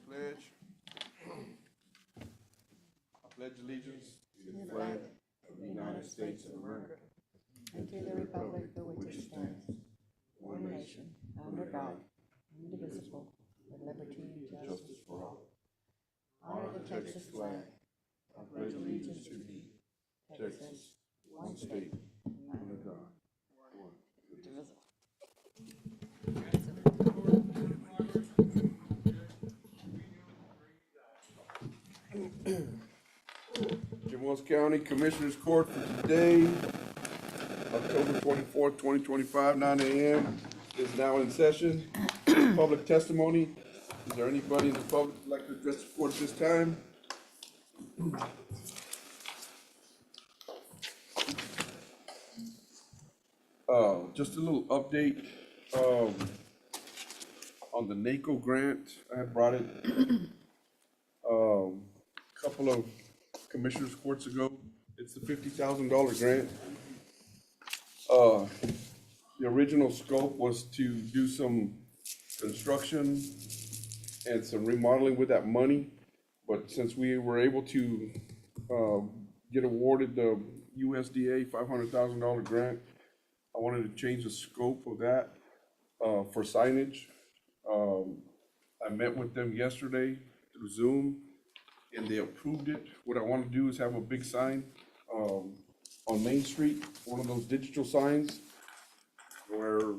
pledge. I pledge allegiance to the flag of the United States of America and to the republic for which it stands, one nation, under God, indivisible, with liberty and justice for all. Honor the Texas flag. I pledge allegiance to thee, Texas, one state, under God, one indivisible. JWC County Commissioners Court for today, October 24th, 2025, 9 a.m. is now in session. Public testimony. Is there anybody in the public who'd like to address the court at this time? Just a little update on the NACO grant. I had brought it a couple of commissioners courts ago. It's the $50,000 grant. The original scope was to do some construction and some remodeling with that money, but since we were able to get awarded the USDA $500,000 grant, I wanted to change the scope of that for signage. I met with them yesterday through Zoom, and they approved it. What I want to do is have a big sign on Main Street, one of those digital signs, where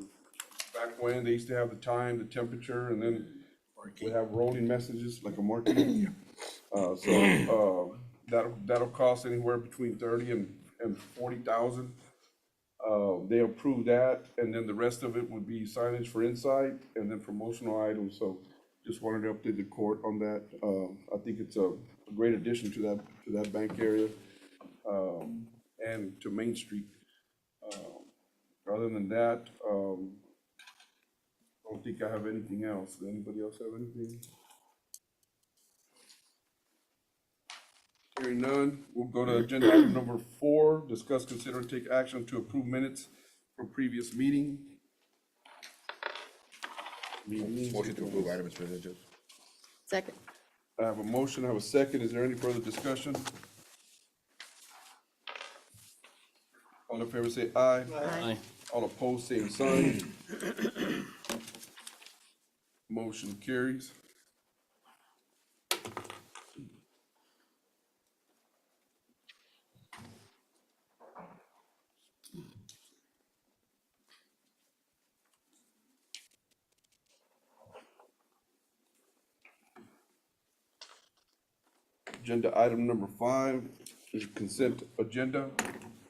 back when they used to have the time, the temperature, and then we have rolling messages like a marketing. That'll cost anywhere between 30 and 40,000. They approved that, and then the rest of it would be signage for inside and then promotional items. So just wanted to update the court on that. I think it's a great addition to that bank area and to Main Street. Other than that, I don't think I have anything else. Does anybody else have anything? Hearing none, we'll go to agenda item number 4, discuss, consider, and take action to approve minutes from previous meeting. Motion to approve items presented. Second. I have a motion, I have a second. Is there any further discussion? All in favor say aye. Aye. All opposed, same sign. Motion carries. Agenda item number 5 is consent agenda.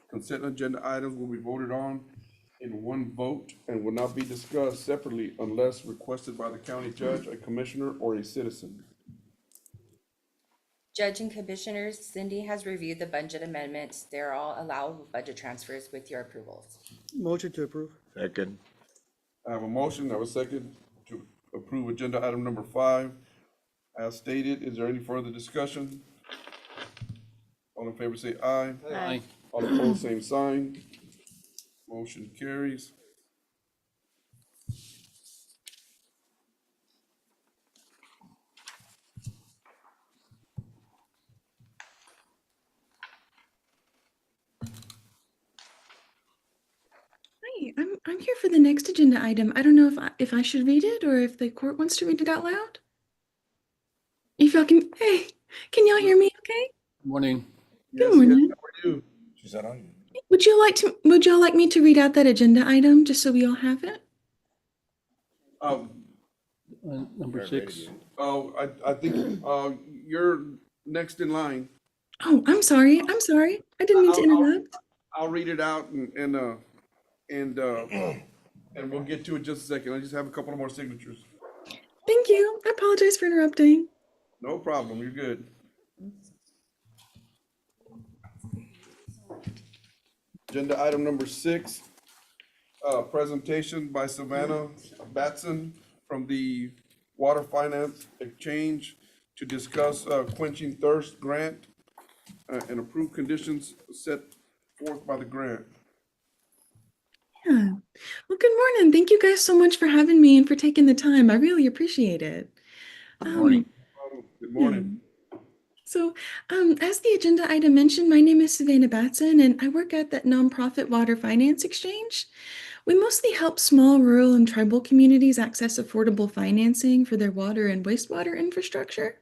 Consent agenda items will be voted on in one vote and will not be discussed separately unless requested by the county judge, a commissioner, or a citizen. Judge and Commissioners, Cindy has reviewed the budget amendments. They're all allowable budget transfers with your approvals. Motion to approve. Second. I have a motion, I have a second to approve agenda item number 5. As stated, is there any further discussion? All in favor say aye. Aye. All opposed, same sign. Motion carries. Hi, I'm here for the next agenda item. I don't know if I should read it or if the court wants to read it out loud. If y'all can, hey, can y'all hear me? Okay. Morning. Yes, morning. yes, how are you? She's not on. Would y'all like me to read out that agenda item just so we all have it? Number 6. I think, you're next in line. Oh, I'm sorry. I didn't mean to interrupt. I'll read it out and we'll get to it just a second. I just have a couple of more signatures. Thank you. I apologize for interrupting. No problem, you're good. Agenda item number 6, presentation by Savannah Batson from the Water Finance Exchange to discuss quenching thirst grant and approved conditions set forth by the grant. Yeah. Well, good morning. Thank you guys so much for having me and for taking the time. I really appreciate it. Good morning. Good morning. So, as the agenda item mentioned, my name is Savannah Batson, and I work at that nonprofit Water Finance Exchange. We mostly help small, rural, and tribal communities access affordable financing for their water and wastewater infrastructure.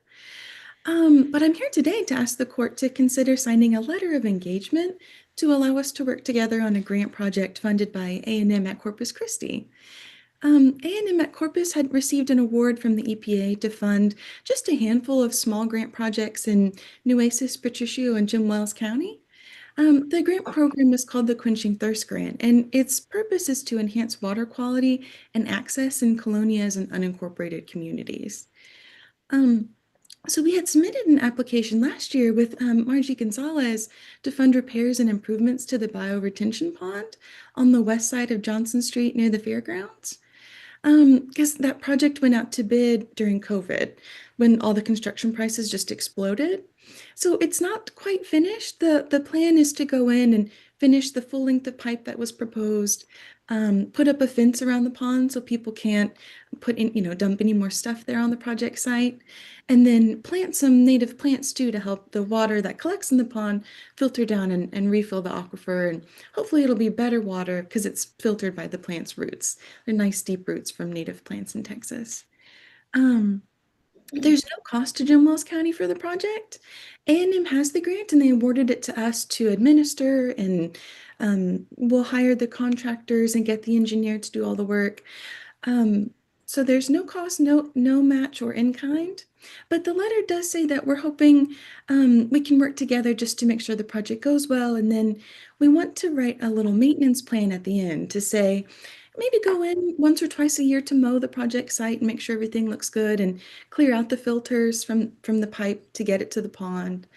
But I'm here today to ask the court to consider signing a letter of engagement to allow us to work together on a grant project funded by A&M at Corpus Christi. A&M at Corpus had received an award from the EPA to fund just a handful of small grant projects in Nueces, Patricio, and Jim Wells County. The grant program is called the Quenching Thirst Grant, and its purpose is to enhance water quality and access in colonias and unincorporated communities. So we had submitted an application last year with Margie Gonzalez to fund repairs and improvements to the bioretention pond on the west side of Johnson Street near the fairgrounds. Because that project went out to bid during COVID when all the construction prices just exploded. So it's not quite finished. The plan is to go in and finish the full length of pipe that was proposed, put up a fence around the pond so people can't put in, dump any more stuff there on the project site, and then plant some native plants too to help the water that collects in the pond filter down and refill the aquifer. And hopefully it'll be better water because it's filtered by the plant's roots. They're nice deep roots from native plants in Texas. There's no cost to Jim Wells County for the project. A&M has the grant and they awarded it to us to administer, and we'll hire the contractors and get the engineer to do all the work. So there's no cost, no match or in kind. But the letter does say that we're hoping we can work together just to make sure the project goes well. And then we want to write a little maintenance plan at the end to say, maybe go in once or twice a year to mow the project site and make sure everything looks good and clear out the filters from the pipe to get it to the pond.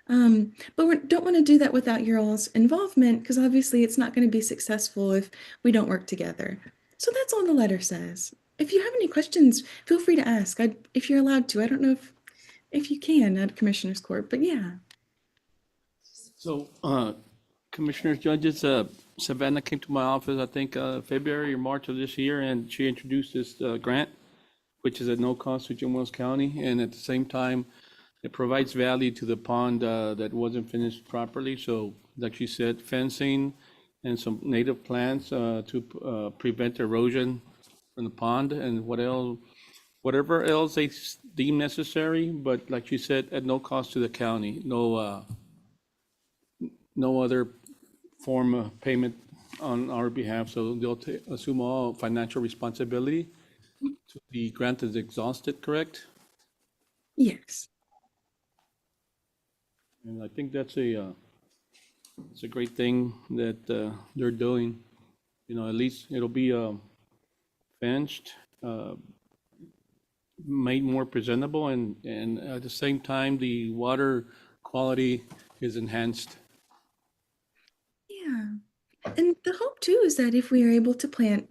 But we don't want to do that without your all's involvement because obviously it's not going to be successful if we don't work together. So that's all the letter says. If you have any questions, feel free to ask. If you're allowed to. I don't know if you can at Commissioner's Court, but yeah. So, Commissioners, Judges, Savannah came to my office, I think, February or March of this year, and she introduced this grant, which is at no cost to Jim Wells County. And at the same time, it provides value to the pond that wasn't finished properly. So, like she said, fencing and some native plants to prevent erosion from the pond and whatever else they deem necessary. But like you said, at no cost to the county, no other form of payment on our behalf. So they'll assume all financial responsibility. So the grant is exhausted, correct? Yes. And I think that's it's a great thing that they're doing. At least it'll be fenced, made more presentable, and at the same time, the water quality is enhanced. Yeah. And the hope too is that if we are able to plant,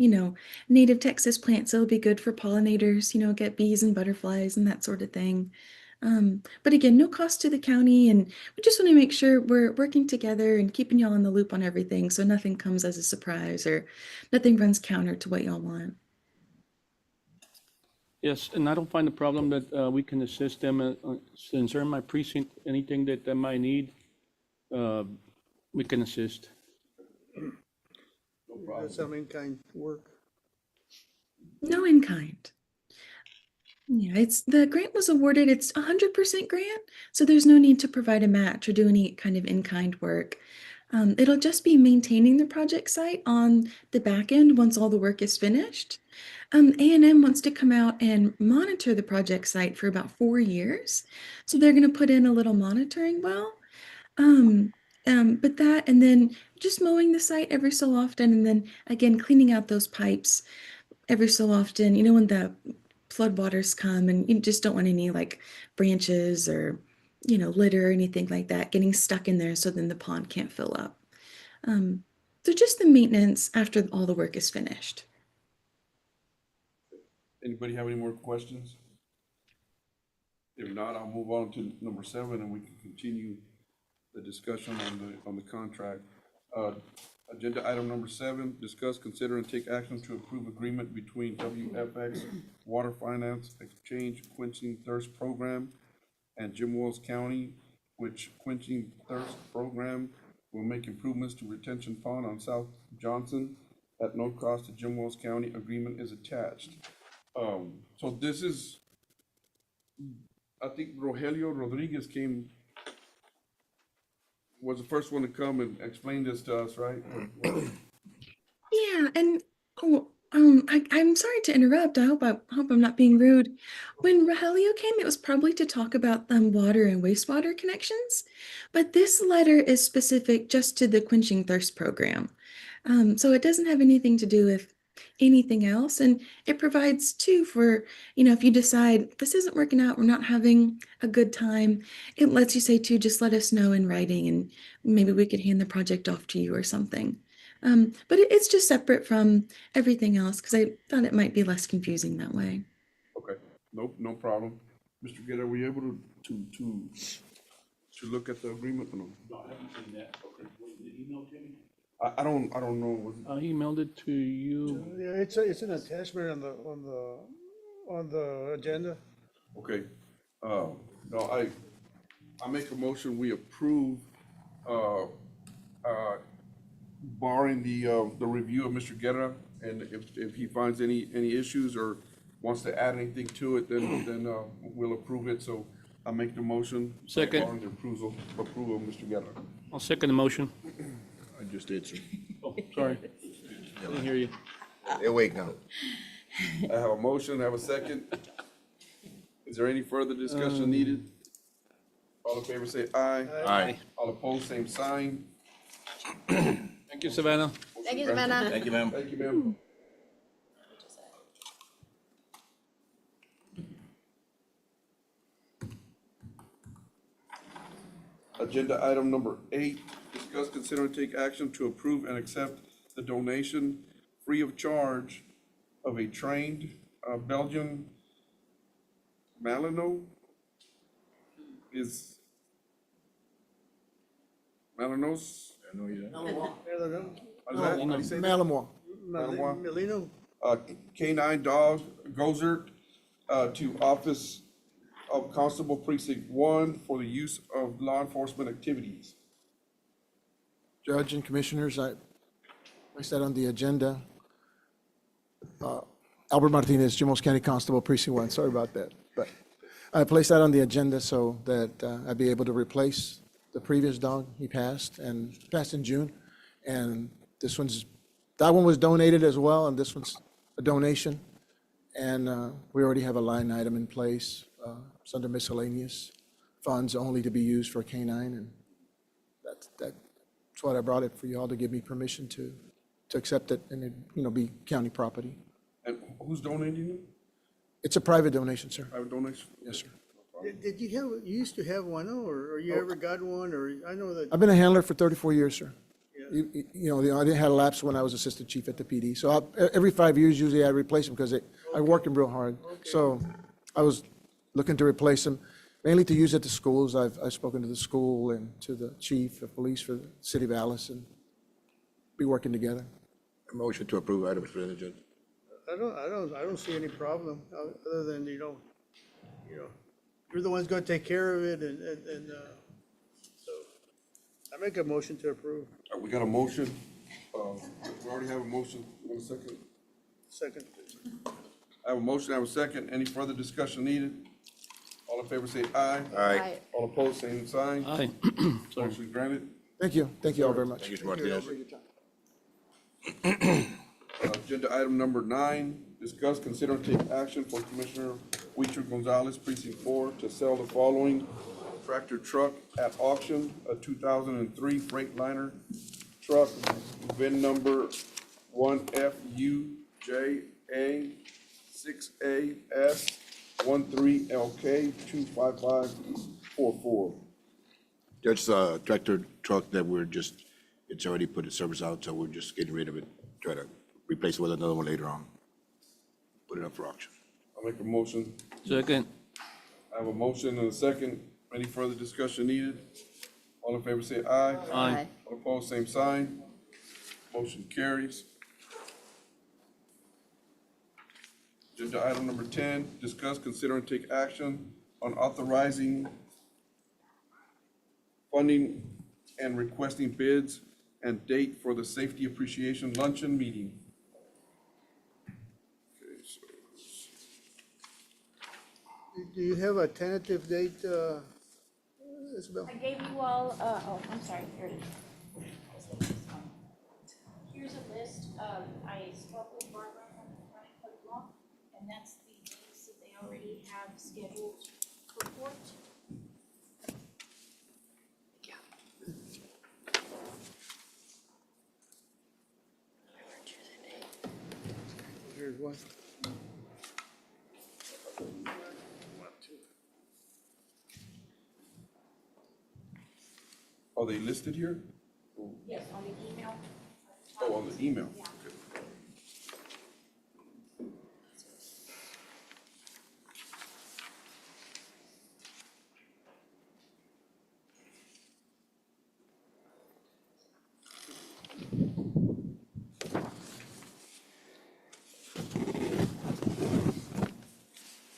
native Texas plants, it'll be good for pollinators, get bees and butterflies and that sort of thing. But again, no cost to the county, and we just want to make sure we're working together and keeping y'all in the loop on everything so nothing comes as a surprise or nothing runs counter to what y'all want. Yes, and I don't find a problem that we can assist them, since they're in my precinct, anything that they might need, we can assist. That's some in-kind work. No in kind. Yeah, the grant was awarded, it's 100% grant, so there's no need to provide a match or do any kind of in-kind work. It'll just be maintaining the project site on the back end once all the work is finished. A&M wants to come out and monitor the project site for about 4 years. So they're going to put in a little monitoring well. But that, and then just mowing the site every so often, and then again, cleaning out those pipes every so often, when the floodwaters come and you just don't want any like branches or, litter or anything like that getting stuck in there so then the pond can't fill up. So just the maintenance after all the work is finished. Anybody have any more questions? If not, I'll move on to number 7 and we can continue the discussion on the contract. Agenda item number 7, discuss, consider, and take action to approve agreement between WFX Water Finance Exchange Quenching Thirst Program and Jim Wells County, which Quenching Thirst Program will make improvements to retention pond on South Johnson at no cost to Jim Wells County. Agreement is attached. So this is, I think Rogelio Rodriguez was the first one to come and explain this to us, right? Yeah, and I'm sorry to interrupt. I hope I'm not being rude. When Rogelio came, it was probably to talk about water and wastewater connections, but this letter is specific just to the Quenching Thirst program. So it doesn't have anything to do with anything else, and it provides too for, if you decide this isn't working out, we're not having a good time, it lets you say too, just let us know in writing, and maybe we could hand the project off to you or something. But it's just separate from everything else because I thought it might be less confusing that way. Okay, no problem. Mr. Guerra, were you able to look at the agreement or no? No, I haven't seen that. Okay. The email, Jimmy? I don't know. I emailed it to you. Yeah, it's an attachment on the agenda. Okay, no, I make a motion, we approve, barring the review of Mr. Guerra, and if he finds any issues or wants to add anything to it, then we'll approve it, so I make the motion. Second. Barring the approval of Mr. Guerra. I'll second the motion. I just did, sir. Oh, sorry. I didn't hear you. They're awake now. I have a motion, I have a second. Is there any further discussion needed? All in favor say aye. Aye. All opposed, same sign. Thank you, Savannah. Thank you, Savannah. Thank you, ma'am. Thank you, ma'am. Agenda item number 8, discuss, consider, and take action to approve and accept the donation free of charge of a trained Belgian Malinois is Malinos? I know you. How do you say that? Malamore. Malamore? Melino. Canine dog, Gozert, to Office of Constable Precinct 1 for the use of law enforcement activities. Judge and Commissioners, I placed that on the agenda. Albert Martinez, Jim Wells County Constable, Precinct 1, sorry about that. But I placed that on the agenda so that I'd be able to replace the previous dog. He passed in June. And that one was donated as well, and this one's a donation. And we already have a line item in place. It's under miscellaneous funds only to be used for canine, and that's what I brought it for you all to give me permission to accept it and it, be county property. And who's donating it? It's a private donation, sir. Private donation? Yes, sir. Did you used to have one, or you ever got one, or I know that, I've been a handler for 34 years, sir. yeah. I didn't have a lapse when I was assistant chief at the PD. So every 5 years, usually I replace them because I worked them real hard. So I was looking to replace them, mainly to use at the schools. I've spoken to the school and to the chief of police for the city of Alice, and be working together. A motion to approve items for the agenda. I don't see any problem, other than, you're the one's gonna take care of it, and so I make a motion to approve. We got a motion. We already have a motion. One second. Second. I have a motion, I have a second. Any further discussion needed? All in favor say aye. Aye. All opposed, same sign. Aye. Sorry. Motion granted. Thank you. Thank you all very much. Thank you, Martinez. Agenda item number 9, discuss, consider, and take action for Commissioner Huicho Gonzalez, Precinct 4, to sell the following tractor truck at auction: a 2003 Freightliner truck, VIN number 1FUJA6AS13LK25544. Judge, tractor truck that it's already put its service out, so we're just getting rid of it. Try to replace it with another one later on. Put it up for auction. I'll make a motion. Second. I have a motion and a second. Any further discussion needed? All in favor say aye. Aye. All opposed, same sign. Motion carries. Agenda item number 10, discuss, consider, and take action on authorizing funding and requesting bids and date for the Safety Appreciation Luncheon Meeting. Okay, so Do you have a tentative date, Isabel? I gave you all, I'm sorry, here it is. Here's a list, I spoke with Barbara from the county clerk law, and that's the dates that they already have scheduled for court. Here's one. are they listed here? Yes, on the email. Oh, on the email. Yeah. Okay.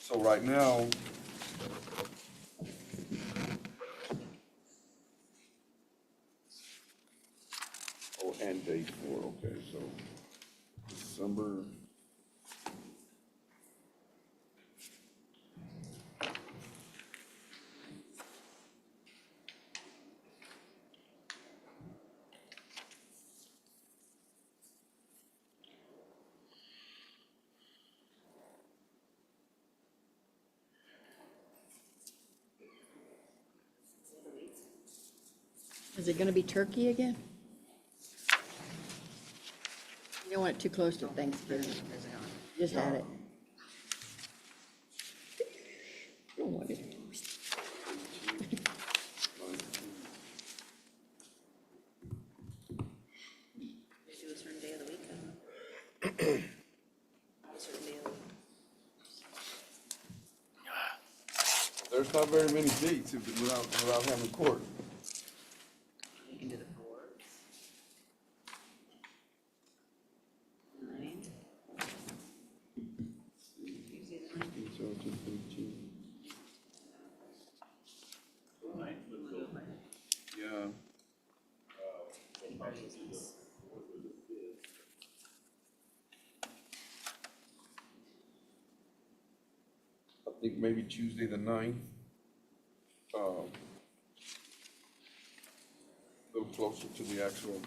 So right now, oh, and date for, okay, so December. Is it gonna be turkey again? You don't want it too close to Thanksgiving. Just had it. Don't want it. They do a certain day of the week, I don't know. A certain day of the week. There's not very many dates without having court. You can do the fourth. Ninth. Tuesday the ninth. Yeah. I think maybe Tuesday the 9th. A little closer to the actual.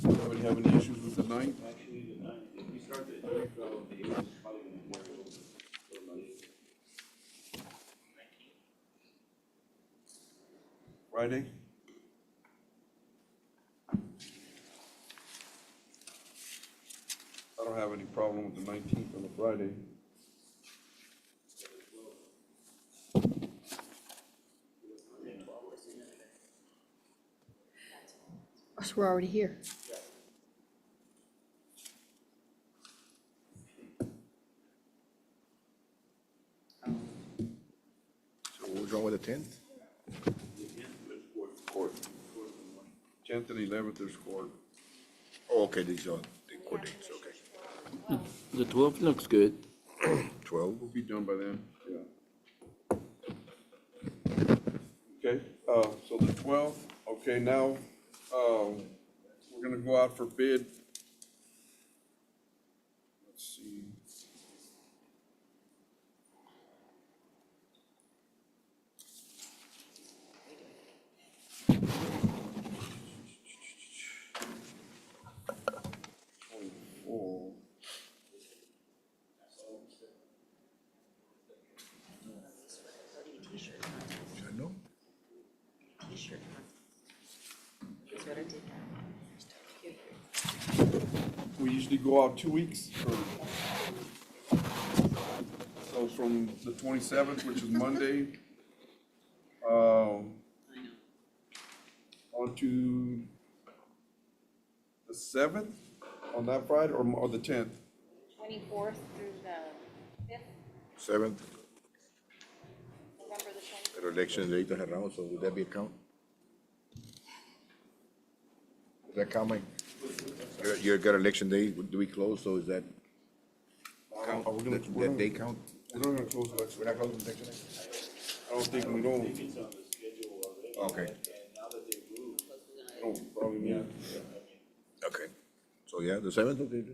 Anybody have any issues with the 9th? Friday? I don't have any problem with the 19th on a Friday. So we're already here. So what's wrong with the 10th? Court. 10th and 11th, there's court. Oh, okay, these are the court dates, okay. The 12th looks good. 12, We'll be done by then, yeah. Okay, so the 12th, okay, now, we're gonna go out for bid. Let's see. Oh. I know. T-shirt. Sweater too. We usually go out 2 weeks or, so from the 27th, which is Monday, on to the 7th on that Friday or the 10th? 24th through the 5th, 7th, November the 20th. pero election date is around, so would that be a count? Does that count, Mike? You got election day, do we close, so is that count, Are we gonna- that that day count? We're not gonna close election. We're not closing election day? I don't think we don't, Okay, don't probably need. okay. So, yeah, the 7th, okay.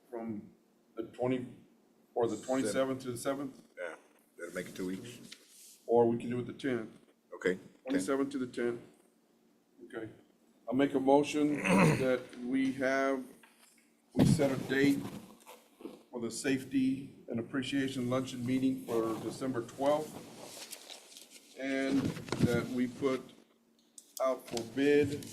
From the 20, or the 27th to the 7th, Yeah, that'll make it 2 weeks. or we can do it the 10th. Okay. 10. 27th to the 10th. Okay. I'll make a motion that we set a date for the Safety and Appreciation Luncheon Meeting for December 12th. And that we put out for bid,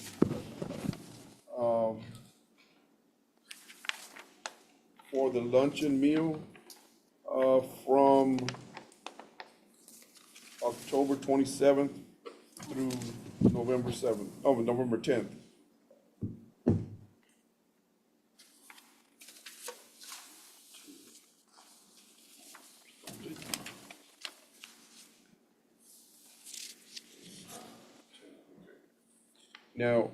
for the luncheon meal, from October 27th through November 7th, November 10th. Now,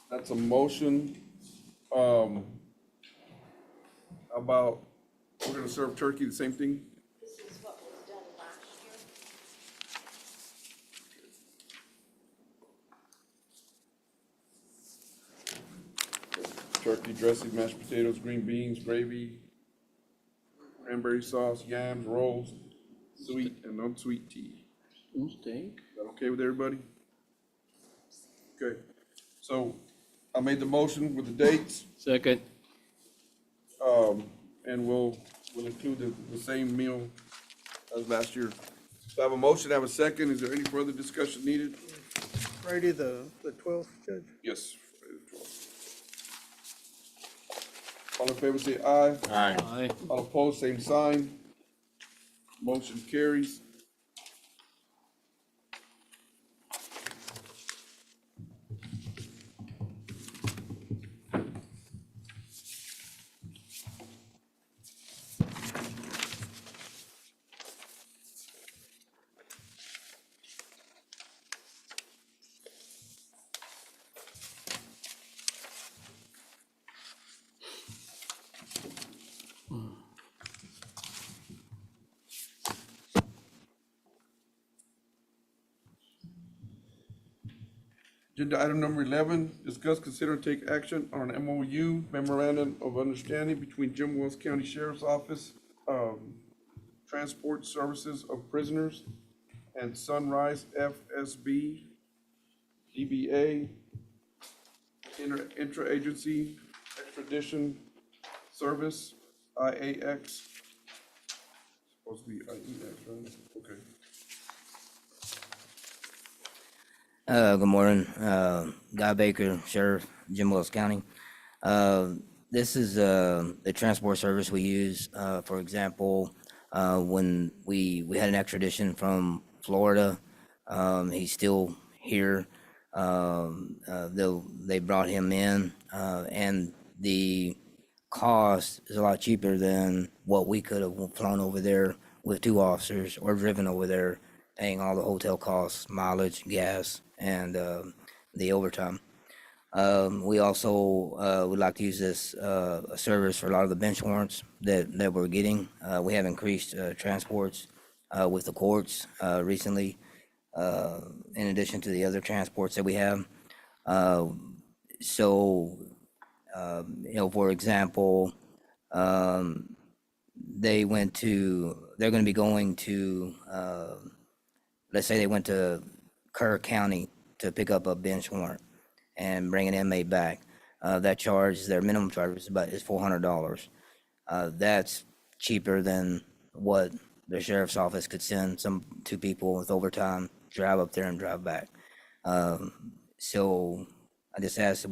that's a motion, about, we're gonna serve turkey, the same thing? This is what was done last year. Turkey dressing, mashed potatoes, green beans, gravy, cranberry sauce, yams, rolls, sweet and unsweet tea. Steak. Is that okay with everybody? Okay, so I made the motion with the dates, Second. and we'll include the same meal as last year. So I have a motion, I have a second. Is there any further discussion needed? Friday, the 12th, Judge? Yes. Friday the 12th. All in favor, say aye. Aye. Aye. All opposed, same sign. Motion carries. Agenda item number 11, discuss, consider, and take action on an MOU memorandum of understanding between Jim Wells County Sheriff's Office, Transport Services of Prisoners, and Sunrise FSB, DBA, Intra-Agency Extradition Service, IAX. Supposed to be IEX, right? Okay. Good morning, Guy Baker, Sheriff, Jim Wells County. This is the transport service we use. For example, when we had an extradition from Florida, he's still here. They brought him in, and the cost is a lot cheaper than what we could have flown over there with 2 officers or driven over there, paying all the hotel costs, mileage, gas, and the overtime. We also would like to use this service for a lot of the bench warrants that we're getting. We have increased transports with the courts recently, in addition to the other transports that we have. For example, they're going to be going to, let's say they went to Kerr County to pick up a bench warrant and bring an inmate back. That charge, their minimum charge is $400. That's cheaper than what the sheriff's office could send 2 people with overtime, drive up there and drive back. So I just asked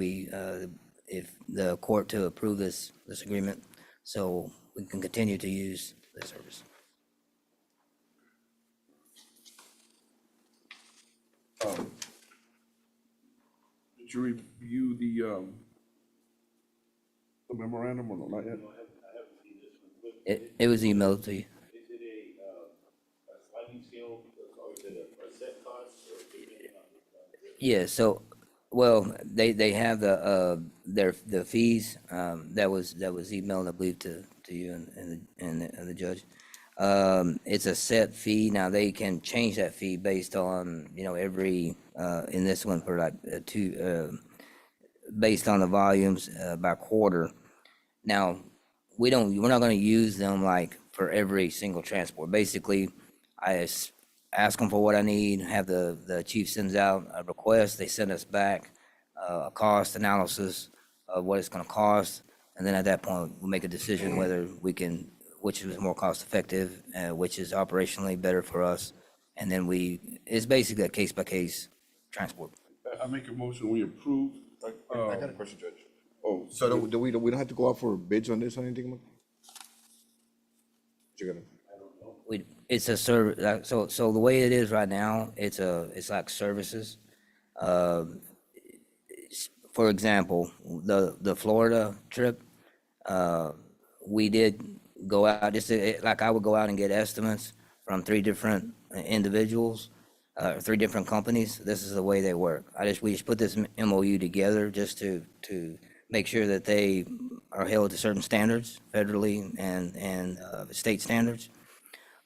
if the court to approve this agreement so we can continue to use this service. Did you review the memorandum or no, not yet? It was emailed to you. Yeah, so, well, they have the fees, that was emailed, I believe, to you and the judge. It's a set fee. Now, they can change that fee based on, every, in this one for like based on the volumes, by quarter. Now, we're not gonna use them like for every single transport. Basically, ask them for what I need, have the chief sends out a request, they send us back a cost analysis of what it's gonna cost, and then at that point, we'll make a decision whether which is more cost effective, which is operationally better for us, and then it's basically a case by case transport. I make a motion, we approve. I got a question, Judge. Oh, So we don't have to go out for bids on this or anything? You're gonna, It's a service, so the way it is right now, it's like services. For example, the Florida trip, we did go out, like I would go out and get estimates from 3 different individuals, 3 different companies. This is the way they work. We just put this MOU together just to make sure that they are held to certain standards, federally and state standards.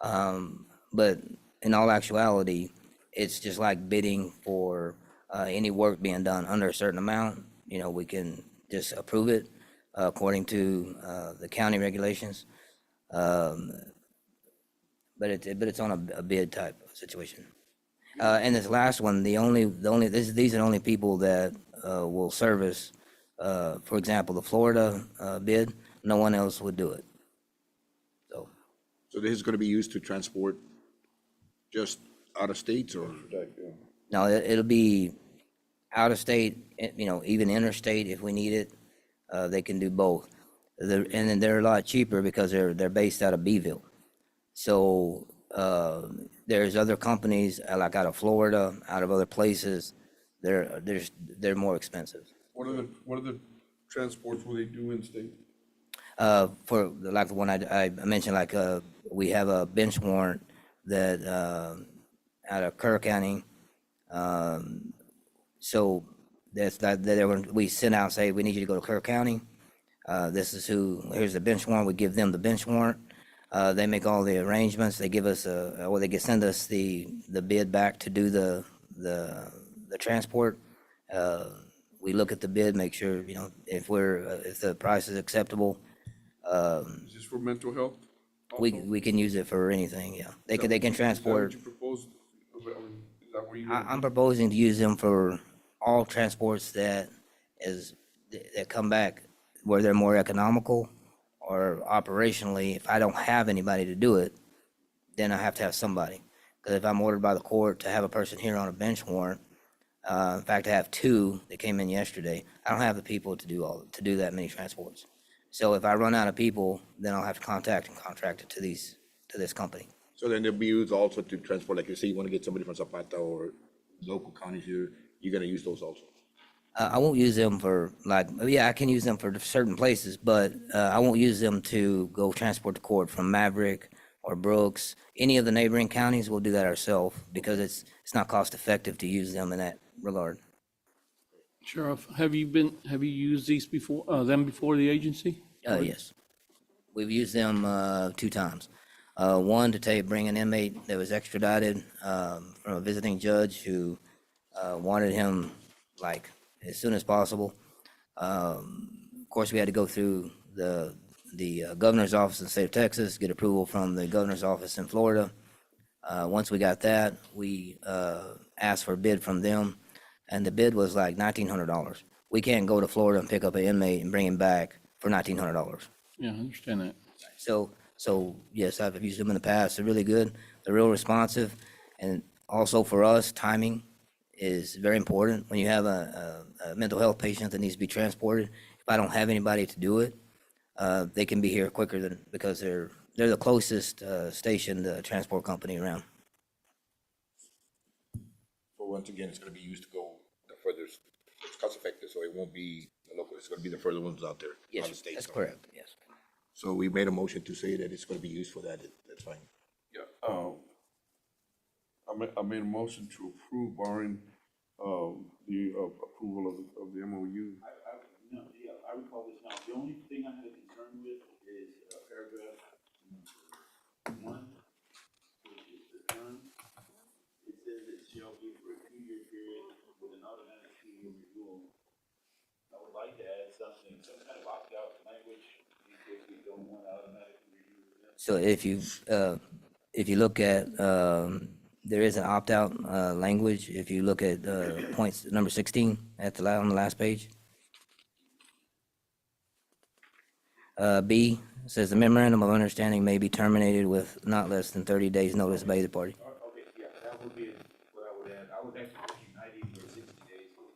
But in all actuality, it's just like bidding for any work being done under a certain amount. We can just approve it according to the county regulations. But it's on a bid type of situation. And this last one, these are the only people that will service. For example, the Florida bid, no one else would do it. so this is gonna be used to transport just out of states or? No, it'll be out of state, even interstate if we need it. They can do both. And then they're a lot cheaper because they're based out of Beeville. So there's other companies like out of Florida, out of other places. They're more expensive. What are the transports will they do in state? For like the one I mentioned, like we have a bench warrant that out of Kerr County. So that's we send out and say we need you to go to Kerr County. Here's the bench warrant. We give them the bench warrant. They make all the arrangements. They give us send us the bid back to do the transport. We look at the bid, make sure if the price is acceptable. Is this for mental health? We can use it for anything. Yeah, they can transport. Is that what you proposed? Is that where you? I'm proposing to use them for all transports that come back where they're more economical, or operationally, if I don't have anybody to do it, then I have to have somebody. Because if I'm ordered by the court to have a person here on a bench warrant, in fact, I have 2 that came in yesterday. I don't have the people to do that many transports. So if I run out of people, then I'll have to contract it to this company. So then they'll be used also to transport, like you say, you wanna get somebody from Zapata or local counties here, you're gonna use those also? I won't use them for I can use them for certain places, but I won't use them to go transport to court from Maverick or Brooks. Any of the neighboring counties, we'll do that ourselves because it's not cost effective to use them in that regard. Sheriff, have you used these before, the agency? Yes. We've used them 2 times. One to bring an inmate that was extradited from a visiting judge who wanted him like as soon as possible. Of course, we had to go through the governor's office in the state of Texas, get approval from the governor's office in Florida. Once we got that, we asked for a bid from them, and the bid was like $1,900. We can't go to Florida and pick up an inmate and bring him back for $1,900. Yeah, I understand that. So yes, I've used them in the past. They're really good. They're real responsive, and also for us, timing is very important. When you have a mental health patient that needs to be transported, if I don't have anybody to do it, they can be here quicker because they're the closest stationed transport company around. So once again, it's gonna be used to go the furthest, it's cost effective, so it won't be the local, it's gonna be the further ones out there. out Yes, of state, that's so. correct. Yes. So we made a motion to say that it's gonna be used for that, that's fine. Yeah, I made a motion to approve barring the approval of the MOU. No, yeah, I recall this now. The only thing I had a concern with is paragraph number 1, which is the term. It says it shall be for a 2-year period with an automatic 2-year renewal. I would like to add something, some kind of opt-out language in case we don't want automatically renew it. So if you look at, there is an opt-out language. If you look at points number 16 on the last page. B says the memorandum of understanding may be terminated with not less than 30 days notice by either party. Okay, yeah, that would be what I would add. I was actually thinking 90 or 60 days, but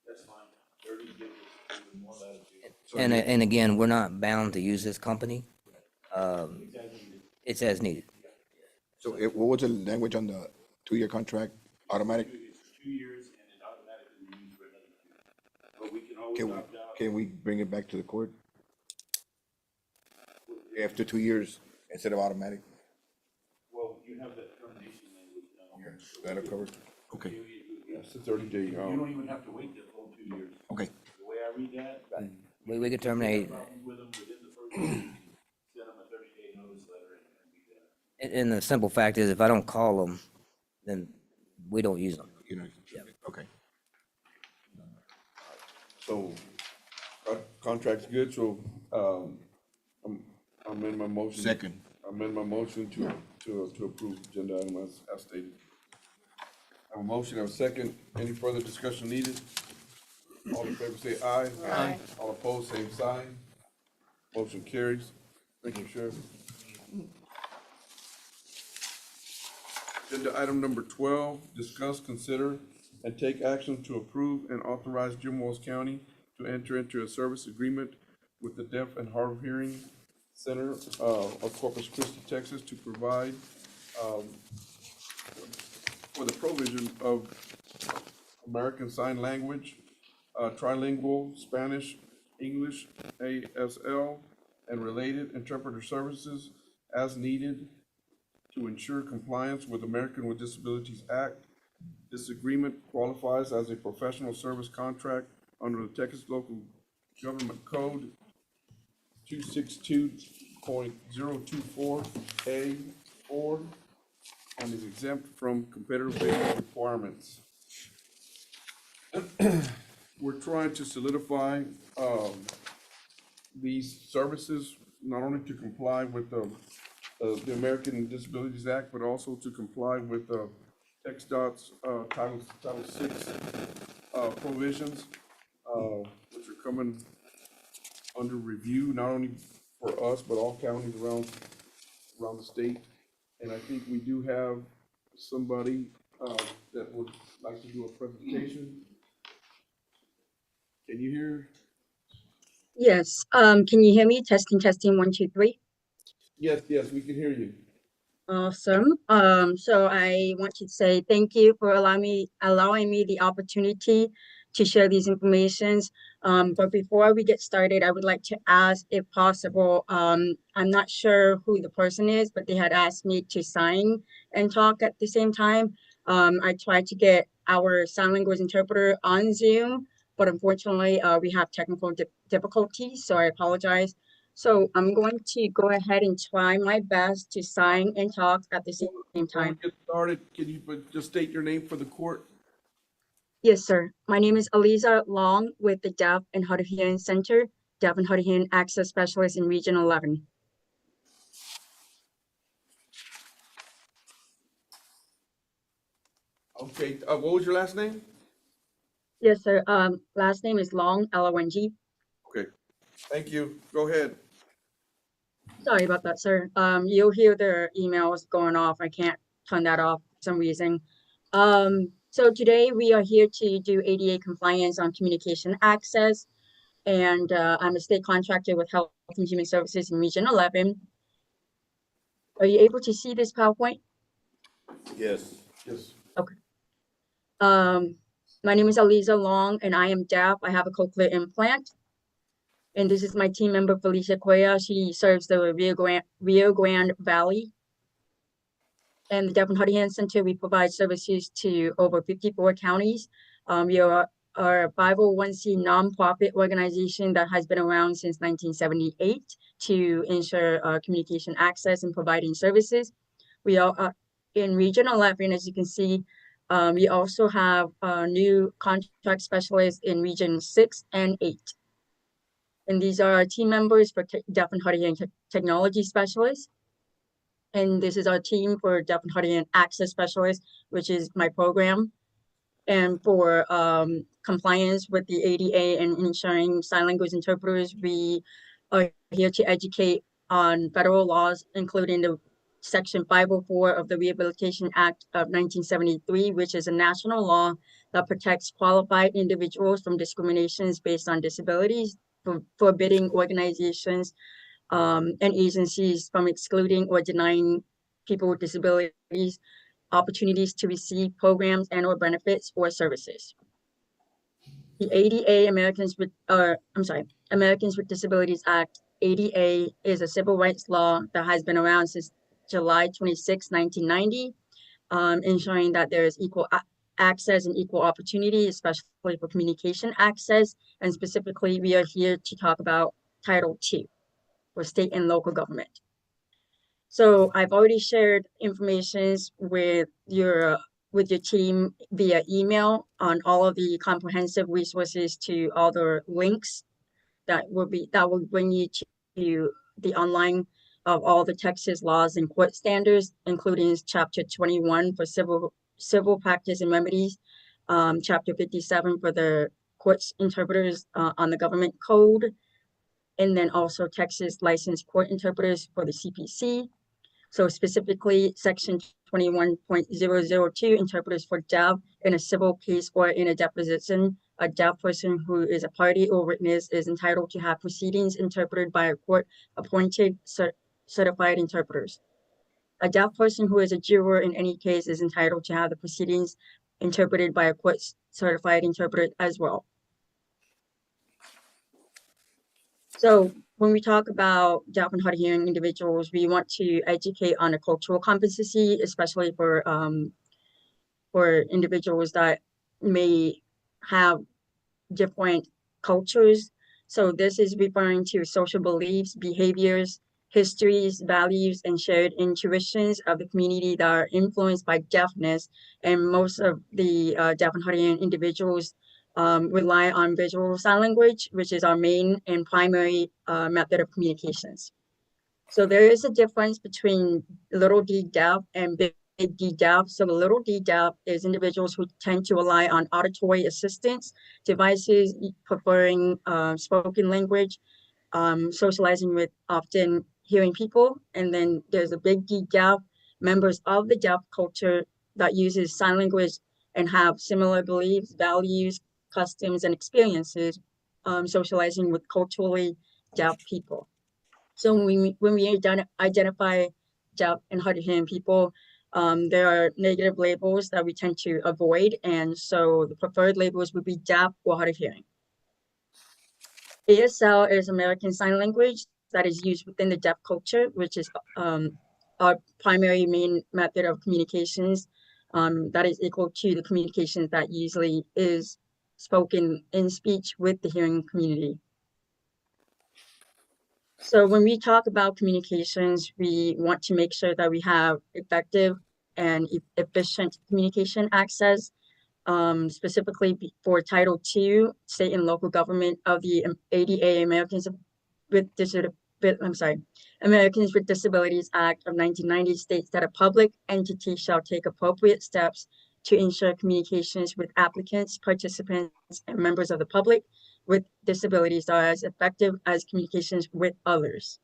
that's fine. 30 gives us even more latitude. And again, we're not bound to use this company. It's as needed. So what was the language on the 2-year contract? Automatic? It's 2 years and it automatically renews for another 2. But we can always Can we, opt out. can we bring it back to the court? After 2 years instead of automatic? Well, you have that termination language now. Yes. That'll cover it? Okay, It's a 30-day, You don't even have to wait the full 2 years. okay. The way I read that. We could terminate, Problems with them within the first year, you can send them a 30-day notice letter and be done. and the simple fact is, if I don't call them, then we don't use them. You know, okay. So, contract's good, so, I amend my motion. Second. Amend my motion to approve agenda item as stated. I have a motion, I have a second. Any further discussion needed? All in favor say aye. Aye. All opposed, same sign. Motion carries. Thank you, Sheriff. Agenda item number 12, discuss, consider, and take action to approve and authorize Jim Wells County to enter into a service agreement with the Deaf and Hard of Hearing Center of Corpus Christi, Texas, to provide for the provision of American Sign Language, trilingual Spanish, English, ASL, and related interpreter services as needed to ensure compliance with American with Disabilities Act. This agreement qualifies as a professional service contract under the Texas Local Government Code 262.024A4 and is exempt from competitive bidding requirements. We're trying to solidify these services, not only to comply with the American Disabilities Act, but also to comply with TxDOT's Title VI provisions, which are coming under review, not only for us, but all counties around the state. And I think we do have somebody that would like to do a presentation. Can you hear? Yes, can you hear me? Testing, testing, 1, 2, 3. Yes, we can hear you. Awesome. So I want to say thank you for allowing me the opportunity to share these informations. But before we get started, I would like to ask if possible, I'm not sure who the person is, but they had asked me to sign and talk at the same time. I tried to get our sign language interpreter on Zoom, but unfortunately, we have technical difficulties, so I apologize. So I'm going to go ahead and try my best to sign and talk at the same Before time. we get started, can you just state your name for the court? Yes, sir. My name is Aliza Long with the Deaf and Hard of Hearing Center, Deaf and Hard of Hearing Access Specialist in Region 11. Okay, what was your last name? Yes, sir. Last name is Long, L-O-N-G. Okay, thank you. Go ahead. Sorry about that, sir. You'll hear the emails going off. I can't turn that off for some reason. So today we are here to do ADA compliance on communication access. And I'm a state contractor with Health and Human Services in Region 11. Are you able to see this PowerPoint? Yes. Yes. Okay. My name is Aliza Long and I am deaf. I have a cochlear implant. And this is my team member, Felicia Cuella. She serves the Rio Grande Valley. and the Deaf and Hard of Hearing Center, we provide services to over 54 counties. We are a 501c nonprofit organization that has been around since 1978 to ensure communication access and providing services. We are in Region 11, as you can see. We also have new contract specialists in Region 6 and 8. And these are our team members for Deaf and Hard of Hearing technology specialists. And this is our team for Deaf and Hard of Hearing access specialists, which is my program. And for compliance with the ADA and ensuring sign language interpreters, we are here to educate on federal laws, including the Section 504 of the Rehabilitation Act of 1973, which is a national law that protects qualified individuals from discriminations based on disabilities, forbidding organizations and agencies from excluding or denying people with disabilities opportunities to receive programs and or benefits or services. The ADA, Americans with Disabilities Act, ADA, is a civil rights law that has been around since July 26, 1990, ensuring that there is equal access and equal opportunity, especially for communication access. And specifically, we are here to talk about Title II for state and local government. So I've already shared information with your team via email on all of the comprehensive resources to all the links that will bring you to the online of all the Texas laws and court standards, including Chapter 21 for civil practice and remedies, Chapter 57 for the courts interpreters on the government code, and then also Texas licensed court interpreters for the CPC. So specifically, Section 21.002, interpreters for deaf in a civil case or in a deposition. A deaf person who is a party or witness is entitled to have proceedings interpreted by a court-appointed certified interpreters. A deaf person who is a juror in any case is entitled to have the proceedings interpreted by a court-certified interpreter as well. So when we talk about deaf and hard of hearing individuals, we want to educate on a cultural competency, especially for individuals that may have different cultures. So this is referring to social beliefs, behaviors, histories, values, and shared intuitions of the community that are influenced by deafness. And most of the deaf and hard of hearing individuals rely on visual sign language, which is our main and primary method of communications. So there is a difference between little d deaf and big D deaf. So the little d deaf is individuals who tend to rely on auditory assistance devices, preferring spoken language, socializing with often hearing people. And then there's a big D deaf, members of the deaf culture that uses sign language and have similar beliefs, values, customs, and experiences, socializing with culturally deaf people. So when we identify deaf and hard of hearing people, there are negative labels that we tend to avoid. And so the preferred labels would be deaf or hard of hearing. ASL is American Sign Language that is used within the deaf culture, which is our primary main method of communications. That is equal to the communications that usually is spoken in speech with the hearing community. So when we talk about communications, we want to make sure that we have effective and efficient communication access, specifically for Title II, state and local government of the ADA, Americans with Disabilities Act of 1990 states that a public entity shall take appropriate steps to ensure communications with applicants, participants, and members of the public with disabilities are as effective as communications with others.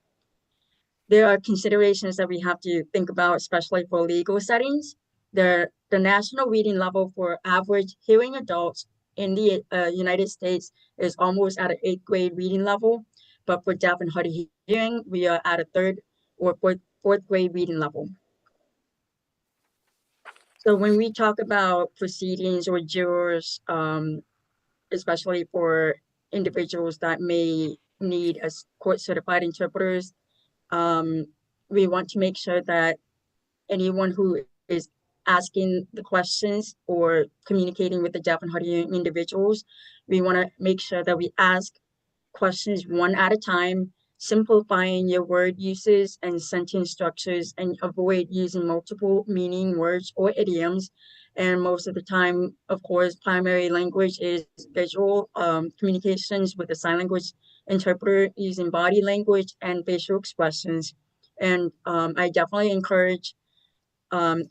There are considerations that we have to think about, especially for legal settings. The national reading level for average hearing adults in the United States is almost at an 8th grade reading level, but for deaf and hard of hearing, we are at a 3rd or 4th grade reading level. So when we talk about proceedings or jurors, especially for individuals that may need as court certified interpreters, we want to make sure that anyone who asking the questions or communicating with the deaf and hard of hearing individuals, we want to make sure that we ask questions one at a time, simplifying your word uses and sentence structures, and avoid using multiple meaning words or idioms. And most of the time, of course, primary language is visual communications with a sign language interpreter using body language and facial expressions. And I definitely encourage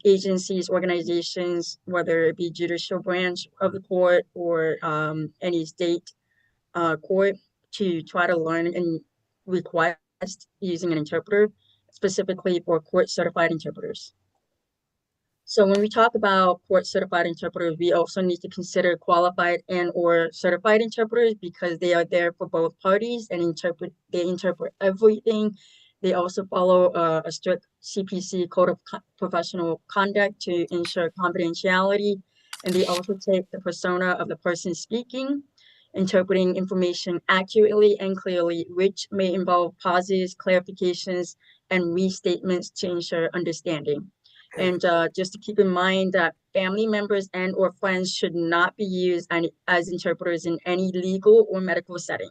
agencies, organizations, whether it be judicial branch of the court or any state court, to try to learn and request using an interpreter, specifically for court certified interpreters. So when we talk about court certified interpreters, we also need to consider qualified and or certified interpreters, because they are there for both parties and they interpret everything. They also follow a strict CPC code of professional conduct to ensure confidentiality. And they also take the persona of the person speaking, interpreting information accurately and clearly, which may involve pauses, clarifications, and restatements to ensure understanding. And just to keep in mind that family members and or friends should not be used as interpreters in any legal or medical setting.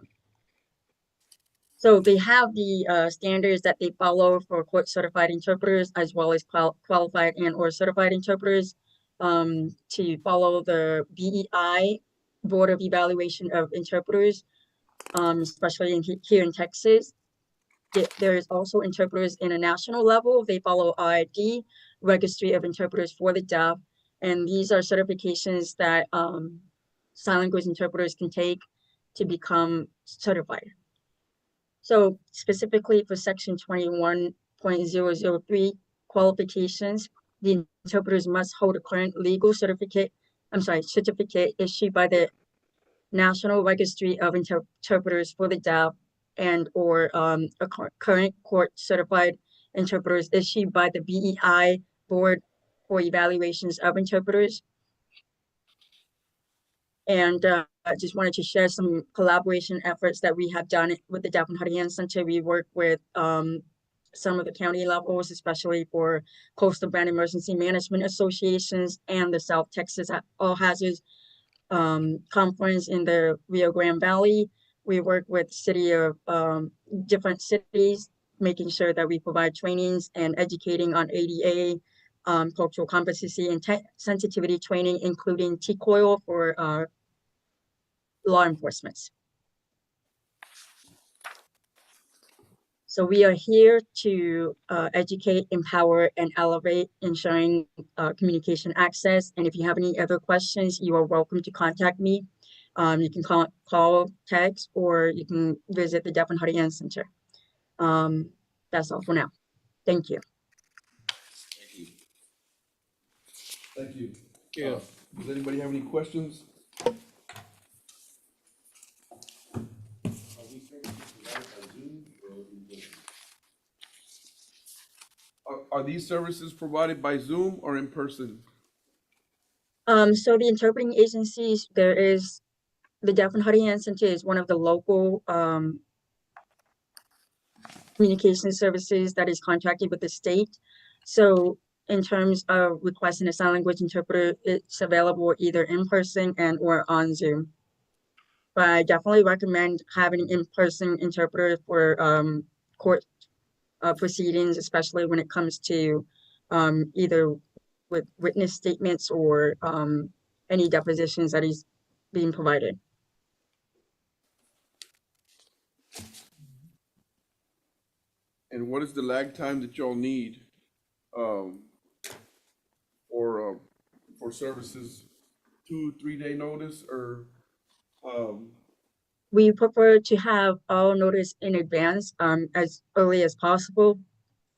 So they have the standards that they follow for court certified interpreters, as well as qualified and or certified interpreters, to follow the BEI, Board of Evaluation of Interpreters, especially here in Texas. There is also interpreters in a national level. They follow RID, Registry of Interpreters for the Deaf, and these are certifications that sign language interpreters can take to become certified. So specifically for section 21.003 qualifications, the interpreters must hold a current legal certificate issued by the National Registry of Interpreters for the Deaf, and or a current court certified interpreters issued by the BEI, Board for Evaluations of Interpreters. And I just wanted to share some collaboration efforts that we have done with the Deaf and Hard of Hearing Center. We work with some of the county levels, especially for Coastal Band Emergency Management Associations and the South Texas All Hazards Conference in the Rio Grande Valley. We work with different cities, making sure that we provide trainings and educating on ADA, cultural competency and sensitivity training, including TCOIL for law enforcement. So we are here to educate, empower, and elevate, ensuring communication access. And if you have any other questions, you are welcome to contact me. You can call, text, or you can visit the Deaf and Hard of Hearing Center. That's all for now. Thank you. Thank you. Does anybody have any questions? Are these services provided by Zoom or in person? So the interpreting agencies, there is the Deaf and Hard of Hearing Center is one of the local communication services that is contracted with the state. So in terms of requesting a sign language interpreter, it's available either in person and or on Zoom. But I definitely recommend having an in-person interpreter for court proceedings, especially when it comes to either with witness statements or any depositions that is being provided. And what is the lag time that y'all need for services? 2-3 day notice, or we prefer to have all notice in advance, as early as possible,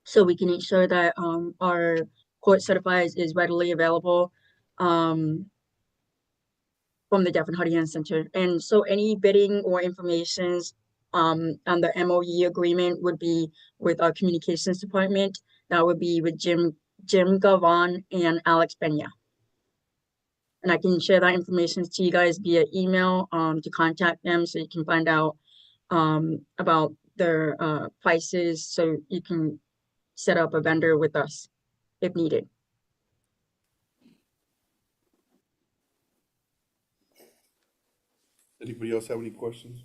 so we can ensure that our court certified is readily available from the Deaf and Hard of Hearing Center. And so any bidding or informations on the MOE agreement would be with our communications department. That would be with Jim Gavon and Alex Benya. And I can share that information to you guys via email to contact them, so you can find out about their prices, so you can set up a vendor with us if needed. Anybody else have any questions?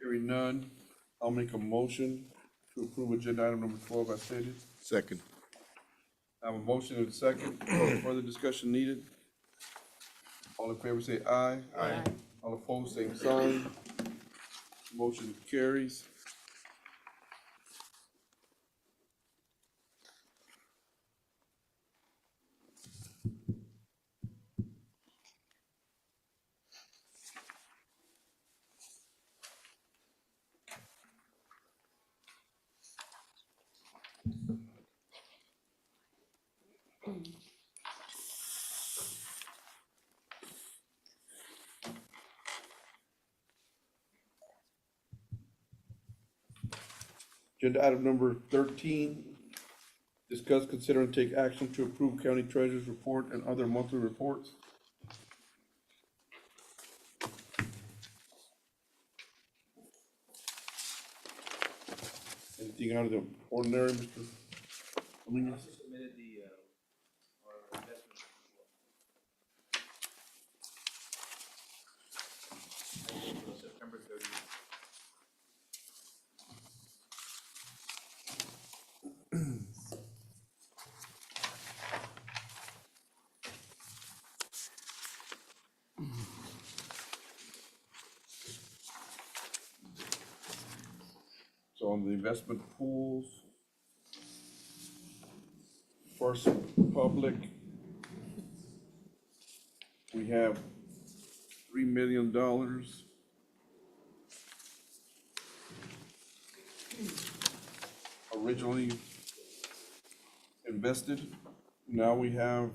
Hearing none, I'll make a motion to approve agenda item number 12 as stated. Second. I have a motion and a second. No further discussion needed. All in favor say aye. Aye. All opposed, same sign. Motion carries. Agenda item number 13, discuss, consider, and take action to approve county treasurer's report and other monthly reports. Anything out of the ordinary, Mr. Dominguez? Submitted the, our investment report. September 30th. So on the investment pools, First Public, we have $3 million. Originally invested, now we have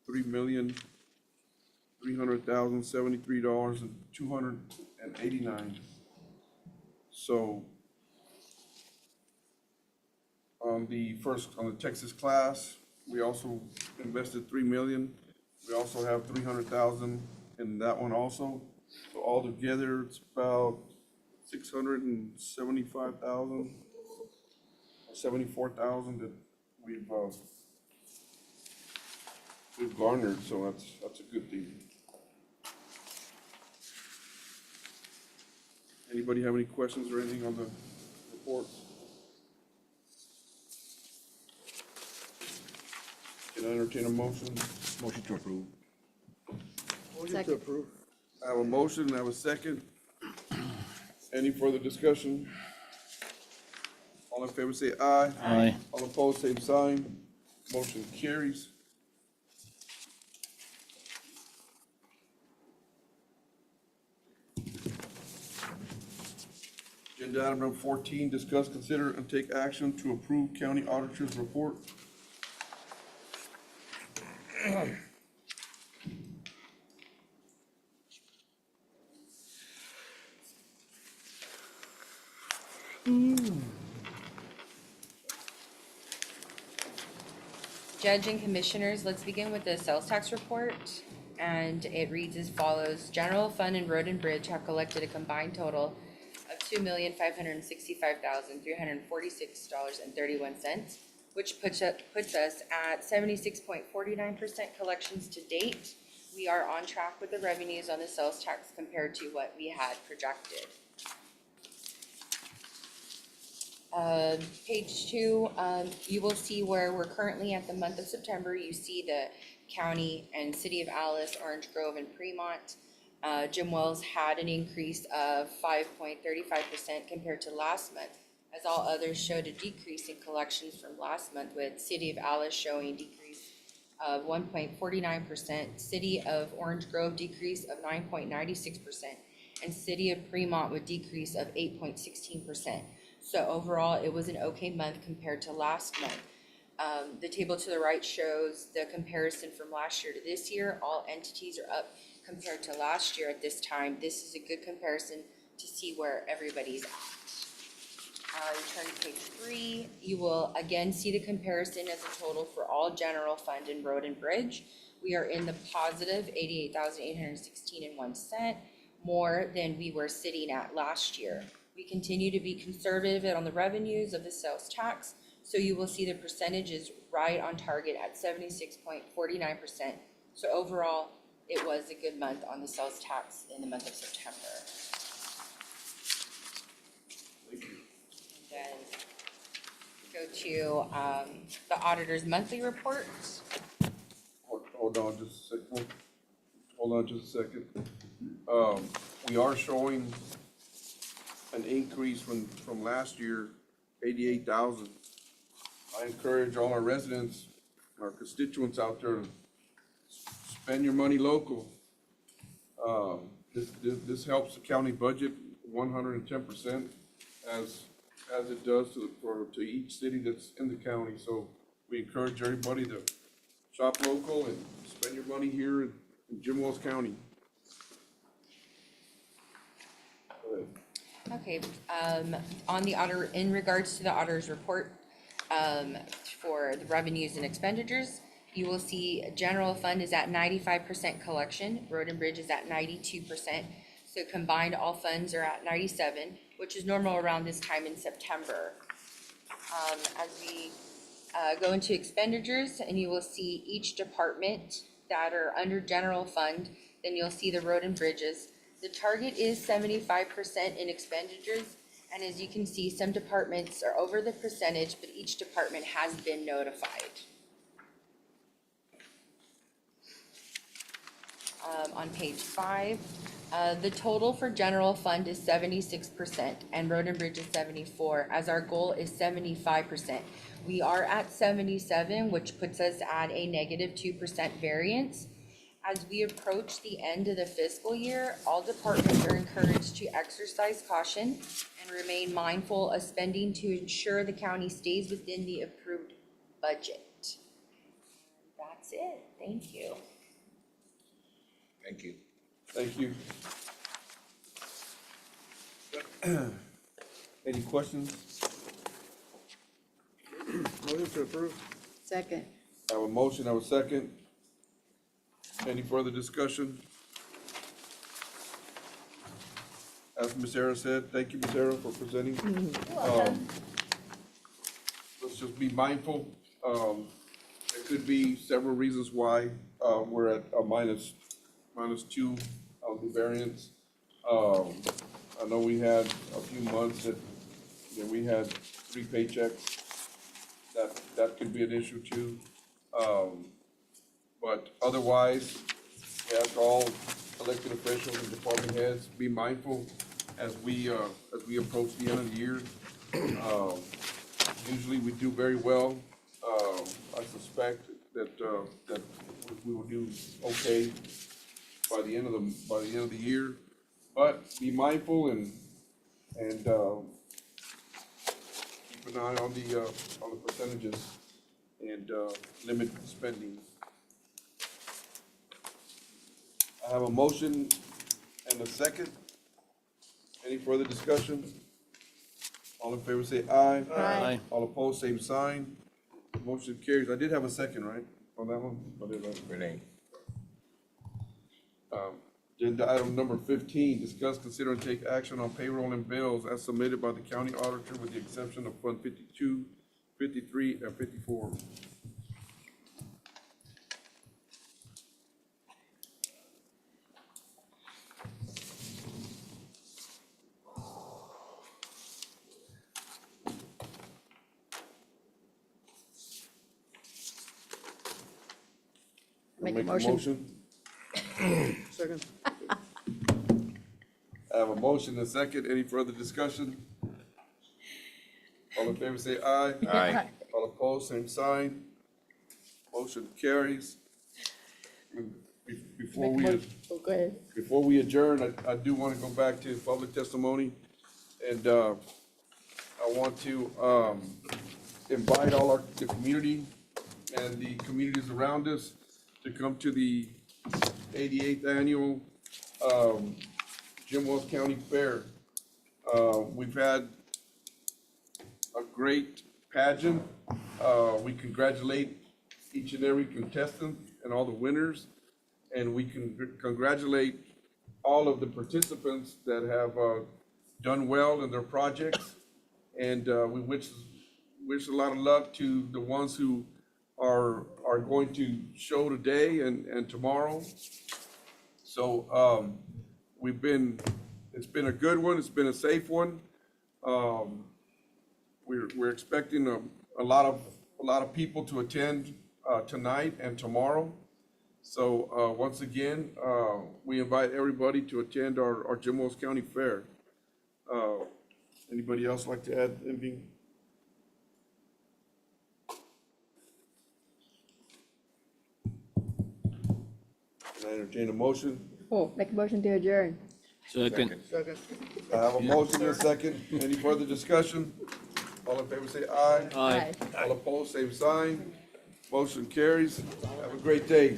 $3,300,073.289. So on the Texas class, we also invested 3 million. We also have 300,000 in that one also. So altogether, it's about 675,000, 74,000 that we've garnered, so that's a good thing. Anybody have any questions or anything on the reports? Can I entertain a motion? Motion to approve. Motion to Second. approve. I have a motion, and I have a second. Any further discussion? All in favor say aye. Aye. All opposed, same sign. Motion carries. Agenda item number 14, discuss, consider, and take action to approve county auditor's report. Judge and Commissioners, let's begin with the sales tax report. And it reads as follows. General Fund and Road and Bridge have collected a combined total of $2,565,346.31, which puts us at 76.49% collections to date. We are on track with the revenues on the sales tax compared to what we had projected. Page 2, you will see where we're currently at the month of September. You see the county and city of Alice, Orange Grove, and Fremont. Jim Wells had an increase of 5.35% compared to last month, as all others showed a decrease in collections from last month, with city of Alice showing decrease of 1.49%, city of Orange Grove decrease of 9.96%, and city of Fremont with decrease of 8.16%. So overall, it was an okay month compared to last month. The table to the right shows the comparison from last year to this year. All entities are up compared to last year at this time. This is a good comparison to see where everybody's at. You turn to page 3, you will again see the comparison as a total for all general fund and road and bridge. We are in the positive 88,816.01 cent, more than we were sitting at last year. We continue to be conservative on the revenues of the sales tax, so you will see the percentages right on target at 76.49%. So overall, it was a good month on the sales tax in the month of September. And then go to the auditor's monthly report. Hold on just a second. Hold on just a second. We are showing an increase from last year, 88,000. I encourage all our residents, our constituents out there, to spend your money local. This helps the county budget 110%, as it does to each city that's in the county. So we encourage everybody to shop local and spend your money here in Jim Wells County. Go ahead. Okay, on the auditor, in regards to the auditor's report, for the revenues and expenditures, you will see general fund is at 95% collection, road and bridge is at 92%. So combined, all funds are at 97, which is normal around this time in September. As we go into expenditures, and you will see each department that are under general fund, then you'll see the road and bridges. The target is 75% in expenditures, and as you can see, some departments are over the percentage, but each department has been notified. On page 5, the total for general fund is 76% and road and bridge is 74%, as our goal is 75%. We are at 77, which puts us at a negative 2% variance. As we approach the end of the fiscal year, all departments are encouraged to exercise caution and remain mindful of spending to ensure the county stays within the approved budget. That's it. Thank you. Thank you. Thank you. Any questions? Motion to approve. Second. I have a motion, I have a second. Any further discussion? As Ms. Sarah said, thank you, Ms. Sarah, for presenting. Let's just be mindful. There could be several reasons why we're at a minus 2 on the variance. I know we had a few months that we had 3 paychecks. That could be an issue too. But otherwise, we ask all elected officials and department heads, be mindful as we approach the end of the year. Usually we do very well. I suspect that we will do okay by the end of the year. But be mindful and keep an eye on the percentages and limit spending. I have a motion and a second. Any further discussion? All in favor say aye. Aye. All opposed, same sign. Motion carries. I did have a second, right, on that one? I did, right? Renee. Agenda item number 15, discuss, consider, and take action on payroll and bills as submitted by the county auditor with the exception of Fund 52, 53, and 54. Make a motion. Second. I have a motion and a second. Any further discussion? All in favor say aye. Aye. All opposed, same sign. Motion carries. Before we, Oh, go ahead. before we adjourn, I do want to go back to public testimony. And I want to invite all the community and the communities around us to come to the 88th annual Jim Wells County Fair. We've had a great pageant. We congratulate each and every contestant and all the winners. And we can congratulate all of the participants that have done well in their projects. And we wish a lot of luck to the ones who are going to show today and tomorrow. So, it's been a good one, it's been a safe one. We're expecting a lot of people to attend, tonight and tomorrow. So, once again, we invite everybody to attend our Jim Wells County Fair. Anybody else like to add anything? Can I entertain a motion? Oh, make a motion to adjourn. Second. Second. I have a motion and a second. Any further discussion? All in favor say aye. Aye. All opposed, same sign. Motion carries. Have a great day.